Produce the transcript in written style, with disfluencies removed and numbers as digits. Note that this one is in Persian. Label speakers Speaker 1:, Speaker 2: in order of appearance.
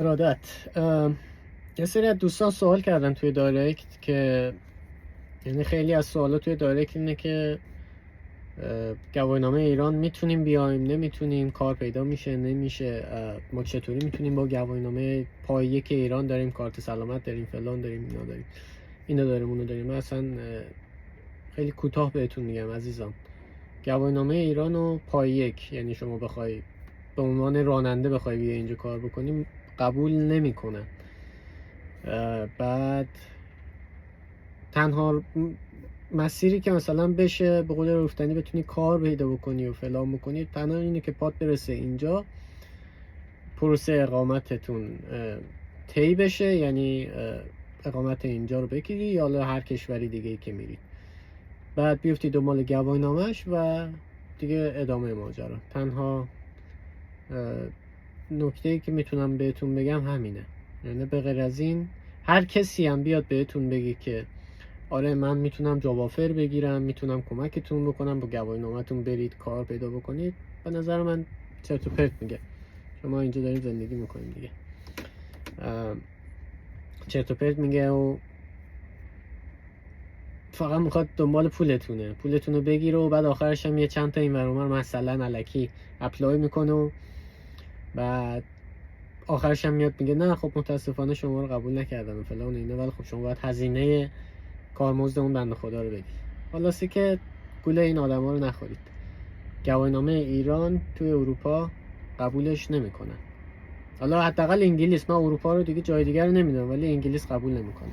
Speaker 1: ارادت. یه سری از دوستان سوال کردن توی دایرکت که یعنی خیلی از سوالات توی دایرکت اینه که گواهینامه ایران میتونیم بیایم، نمیتونیم، کار پیدا میشه نمیشه، ما چطوری میتونیم با گواهینامه پای یک ایران داریم، کارت سلامت داریم، فلان داریم، اینا داریم اونو داریم. من اصلا خیلی کوتاه بهتون میگم عزیزان، گواهینامه ایران و پای یک، یعنی شما بخوای به عنوان راننده بخوای بیا اینجا کار بکنیم قبول نمیکنن. بعد تنها مسیری که مثلا بشه به قول رفتنی بتونی کار پیدا بکنی و فلان بکنی تنها اینه که پات برسه اینجا، پروسه اقامتتون طی بشه، یعنی اقامت اینجا رو بگیری یا هر کشوری دیگه ای که میری، بعد بیفتی دنبال گواهینامه‌اش و دیگه ادامه ماجرا. تنها نکته‌ای که میتونم بهتون بگم همینه، یعنی به غیر از این هر کسی هم بیاد بهتون بگی که آره من میتونم جاب آفر بگیرم، میتونم کمکتون بکنم با گواهینامه‌تون برید کار پیدا بکنید، به نظر من چرت و پرت میگه. شما اینجا دارید زندگی میکنید دیگه، چرت و پرت میگه و فقط میخواد دنبال پولتونه رو بگیره و بعد آخرش هم یه چند تا این ور اونور مثلا الکی اپلای میکنه و بعد آخرش هم میاد میگه نه خب متاسفانه شما رو قبول نکردم فلان اینا، ولی خب شما باید هزینه کارمزد اون بنده خدا رو بدی. خلاصه که گوله این آدما رو نخورید. گواهینامه ایران توی اروپا قبولش نمیکنن. حالا حداقل انگلیس، من اروپا رو دیگه جای دیگر رو نمیدونم ولی انگلیس قبول نمیکنه.